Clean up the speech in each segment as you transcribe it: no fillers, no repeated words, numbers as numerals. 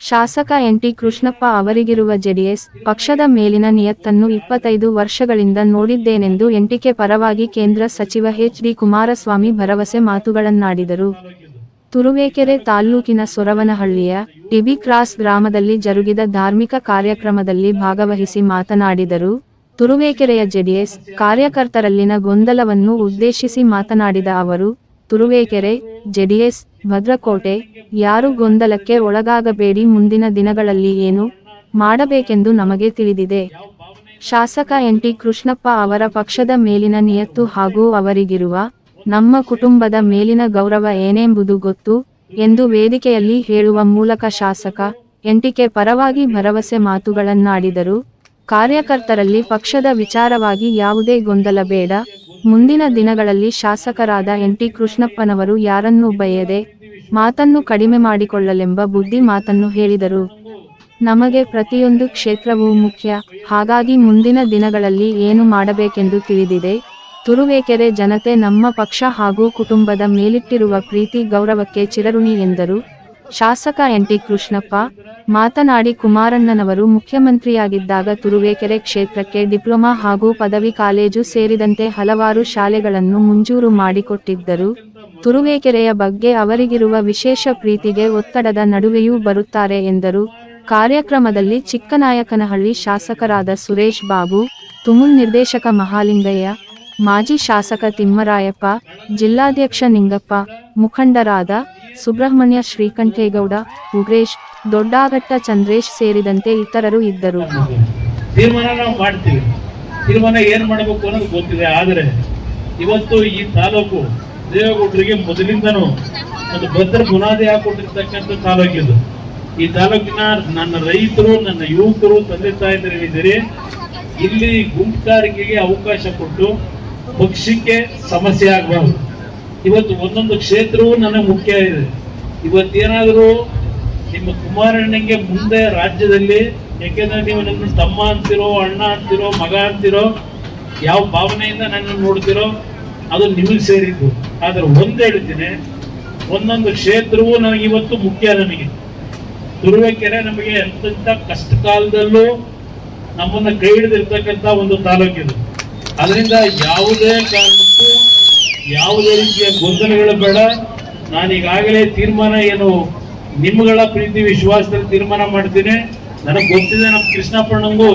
ಶಾಸಕ ಎನ್.ಟಿ. ಕೃಷ್ಣಪ್ಪ ಅವರಿಗಿರುವ ಜೆಡಿಎಸ್ ಪಕ್ಷದ ಮೇಲಿನ ನಿಯತ್ತನ್ನು 25 ವರ್ಷಗಳಿಂದ ನೋಡಿದ್ದೇನೆಂದು ಎನ್.ಟಿ.ಕೆ ಪರವಾಗಿ ಕೇಂದ್ರ ಸಚಿವ ಎಚ್.ಡಿ. ಕುಮಾರಸ್ವಾಮಿ ಭರವಸೆ ಮಾತುಗಳನ್ನಾಡಿದರು. ತುರುವೇಕೆರೆ ತಾಲ್ಲೂಕಿನ ಸೊರವನಹಳ್ಳಿಯ ಟಿಬಿ ಕ್ರಾಸ್ ಗ್ರಾಮದಲ್ಲಿ ಜರುಗಿದ ಧಾರ್ಮಿಕ ಕಾರ್ಯಕ್ರಮದಲ್ಲಿ ಭಾಗವಹಿಸಿ ಮಾತನಾಡಿದರು. ತುರುವೇಕೆರೆಯ ಜೆಡಿಎಸ್ ಕಾರ್ಯಕರ್ತರಲ್ಲಿನ ಗೊಂದಲವನ್ನು ಉದ್ದೇಶಿಸಿ ಮಾತನಾಡಿದ ಅವರು, ತುರುವೇಕೆರೆ, ಜೆಡಿಎಸ್, ಭದ್ರಕೋಟೆ, ಯಾರೂ ಗೊಂದಲಕ್ಕೆ ಒಳಗಾಗಬೇಡಿ. ಮುಂದಿನ ದಿನಗಳಲ್ಲಿ ಏನು ಮಾಡಬೇಕೆಂದು ನಮಗೆ ತಿಳಿದಿದೆ. ಶಾಸಕ ಎನ್.ಟಿ. ಕೃಷ್ಣಪ್ಪ ಅವರ ಪಕ್ಷದ ಮೇಲಿನ ನಿಯತ್ತು ಹಾಗೂ ಅವರಿಗಿರುವ ನಮ್ಮ ಕುಟುಂಬದ ಮೇಲಿನ ಗೌರವ ಏನೆಂಬುದು ಗೊತ್ತು ಎಂದು ವೇದಿಕೆಯಲ್ಲಿ ಹೇಳುವ ಮೂಲಕ ಶಾಸಕ ಎನ್.ಟಿ.ಕೆ ಪರವಾಗಿ ಭರವಸೆ ಮಾತುಗಳನ್ನಾಡಿದರು. ಕಾರ್ಯಕರ್ತರಲ್ಲಿ ಪಕ್ಷದ ವಿಚಾರವಾಗಿ ಯಾವುದೇ ಗೊಂದಲ ಬೇಡ. ಮುಂದಿನ ದಿನಗಳಲ್ಲಿ ಶಾಸಕರಾದ ಎನ್.ಟಿ. ಕೃಷ್ಣಪ್ಪನವರು ಯಾರನ್ನೂ ಬಯ್ಯದೆ ಮಾತನ್ನು ಕಡಿಮೆ ಮಾಡಿಕೊಳ್ಳಲೆಂಬ ಬುದ್ಧಿ ಮಾತನ್ನು ಹೇಳಿದರು. ನಮಗೆ ಪ್ರತಿಯೊಂದು ಕ್ಷೇತ್ರವೂ ಮುಖ್ಯ. ಹಾಗಾಗಿ ಮುಂದಿನ ದಿನಗಳಲ್ಲಿ ಏನು ಮಾಡಬೇಕೆಂದು ತಿಳಿದಿದೆ. ತುರುವೇಕೆರೆ ಜನತೆ ನಮ್ಮ ಪಕ್ಷ ಹಾಗೂ ಕುಟುಂಬದ ಮೇಲಿಟ್ಟಿರುವ ಪ್ರೀತಿ ಗೌರವಕ್ಕೆ ಚಿರಋಣಿ ಎಂದರು. ಶಾಸಕ ಎನ್.ಟಿ. ಕೃಷ್ಣಪ್ಪ ಮಾತನಾಡಿ, ಕುಮಾರಣ್ಣನವರು ಮುಖ್ಯಮಂತ್ರಿಯಾಗಿದ್ದಾಗ ತುರುವೇಕೆರೆ ಕ್ಷೇತ್ರಕ್ಕೆ ಡಿಪ್ಲೊಮಾ ಹಾಗೂ ಪದವಿ ಕಾಲೇಜು ಸೇರಿದಂತೆ ಹಲವಾರು ಶಾಲೆಗಳನ್ನು ಮಂಜೂರು ಮಾಡಿಕೊಟ್ಟಿದ್ದರು. ತುರುವೇಕೆರೆಯ ಬಗ್ಗೆ ಅವರಿಗಿರುವ ವಿಶೇಷ ಪ್ರೀತಿಗೆ ಒತ್ತಡದ ನಡುವೆಯೂ ಬರುತ್ತಾರೆ ಎಂದರು. ಕಾರ್ಯಕ್ರಮದಲ್ಲಿ ಚಿಕ್ಕನಾಯಕನಹಳ್ಳಿ ಶಾಸಕರಾದ ಸುರೇಶ್ ಬಾಬು, ತುಮುಲ್ ನಿರ್ದೇಶಕ ಮಹಾಲಿಂಗಯ್ಯ, ಮಾಜಿ ಶಾಸಕ ತಿಮ್ಮರಾಯಪ್ಪ, ಜಿಲ್ಲಾಧ್ಯಕ್ಷ ನಿಂಗಪ್ಪ, ಮುಖಂಡರಾದ ಸುಬ್ರಹ್ಮಣ್ಯ, ಶ್ರೀಕಂಠೇಗೌಡ, ಉಗ್ರೇಶ್, ದೊಡ್ಡಾಘಟ್ಟ ಚಂದ್ರೇಶ್ ಸೇರಿದಂತೆ ಇತರರು ಇದ್ದರು. ತೀರ್ಮಾನ ನಾವು ಮಾಡ್ತೀವಿ. ತೀರ್ಮಾನ ಏನ್ ಮಾಡಬೇಕು ಅನ್ನೋದು ಗೊತ್ತಿದೆ. ಆದರೆ ಇವತ್ತು ಈ ತಾಲೂಕು ದೇವೇಗೌಡರಿಗೆ ಮೊದಲಿಂದನೂ ಒಂದು ಭದ್ರ ಬುನಾದಿ ಹಾಕೊಂಡಿರ್ತಕ್ಕಂಥ ತಾಲೂಕಿದು. ಈ ತಾಲೂಕಿನ ನನ್ನ ರೈತರು, ನನ್ನ ಯುವಕರು, ತಂದೆ ತಾಯಿದರಿದ್ದೀರಿ. ಇಲ್ಲಿ ಗುಂಪುಗಾರಿಕೆಗೆ ಅವಕಾಶ ಕೊಟ್ಟು ಪಕ್ಷಕ್ಕೆ ಸಮಸ್ಯೆ ಆಗಬಾರ್ದು. ಇವತ್ತು ಒಂದೊಂದು ಕ್ಷೇತ್ರವೂ ನನಗೆ ಮುಖ್ಯ ಇದೆ. ಇವತ್ತೇನಾದರೂ ನಿಮ್ಮ ಕುಮಾರಣ್ಣಂಗೆ ಮುಂದೆ ರಾಜ್ಯದಲ್ಲಿ, ಯಾಕೆಂದ್ರೆ ನೀವು ನನ್ನ ತಮ್ಮ ಅಂತಿರೋ, ಅಣ್ಣ ಅಂತಿರೋ, ಮಗ ಅಂತಿರೋ, ಯಾವ ಭಾವನೆಯಿಂದ ನನ್ನನ್ನು ನೋಡ್ತಿರೋ ಅದು ನಿಮಗೆ ಸೇರಿದ್ದು. ಆದ್ರೆ ಒಂದು ಹೇಳ್ತೀನಿ, ಒಂದೊಂದು ಕ್ಷೇತ್ರವೂ ನನಗೆ ಇವತ್ತು ಮುಖ್ಯ. ನನಗೆ ತುರುವೇಕೆರೆ ನಮಗೆ ಎಂತೆಂಥ ಕಷ್ಟ ಕಾಲದಲ್ಲೂ ನಮ್ಮನ್ನ ಕೈ ಹಿಡಿದಿರ್ತಕ್ಕಂಥ ಒಂದು ತಾಲೂಕಿದು. ಅದರಿಂದ ಯಾವುದೇ ಕಾರಣಕ್ಕೂ ಯಾವುದೇ ರೀತಿಯ ಗೊಂದಲಗಳು ಬೇಡ. ನಾನೀಗಾಗಲೇ ತೀರ್ಮಾನ ಏನು ನಿಮ್ಮಗಳ ಪ್ರೀತಿ ವಿಶ್ವಾಸದಲ್ಲಿ ತೀರ್ಮಾನ ಮಾಡ್ತೀನಿ. ನನಗೆ ಗೊತ್ತಿದೆ, ನಮ್ಮ ಕೃಷ್ಣಪ್ಪಣ್ಣಂಗೂ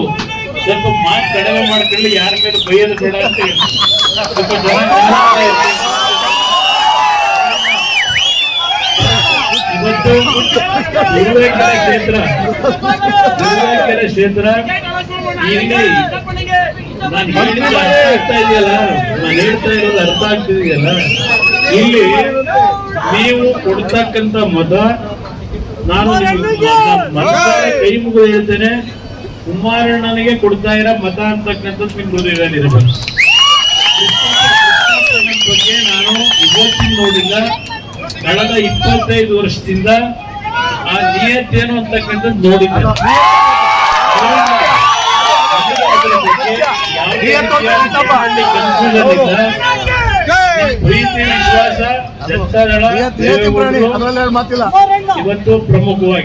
ಸ್ವಲ್ಪ ಮಾತು ಕಡಿಮೆ ಮಾಡ್ಕೊಳ್ಳಿ, ಯಾರ ಮೇಲೆ ಬೈಯೋದು ಬೇಡ ಅಂತ ಹೇಳಿ. ಇವತ್ತು ತುರುವೇಕೆರೆ ಕ್ಷೇತ್ರ ಇಲ್ಲಿ ನಾನು ಹೇಳ್ತಾ ಇದೆಯಲ್ಲ, ನಾನು ಹೇಳ್ತಾ ಇರೋದು ಅರ್ಥ ಆಗ್ತಿದೆಯಲ್ಲ. ಇಲ್ಲಿ ನೀವು ಕೊಡ್ತಕ್ಕಂಥ ಮತ, ನಾನು ಕೈ ಮುಗಿದು ಹೇಳ್ತೇನೆ, ಕುಮಾರಣ್ಣನಿಗೆ ಕೊಡ್ತಾ ಇರೋ ಮತ ಅಂತಕ್ಕಂಥದ್ದು ನಿಮ್ಮ ಹೃದಯದಲ್ಲಿರಬೇಕು. ಬಗ್ಗೆ ನಾನು ಇವತ್ತಿನ ನೋಡಿಲ್ಲ, ಕಳೆದ 25 ವರ್ಷದಿಂದ ಆ ನಿಯತ್ತೇನು ಅಂತಕ್ಕಂಥದ್ದು ನೋಡಿದ್ದೆ. ಪ್ರೀತಿ ವಿಶ್ವಾಸ ಜನತಾದಳ ಇವತ್ತು ಪ್ರಮುಖವಾಗಿ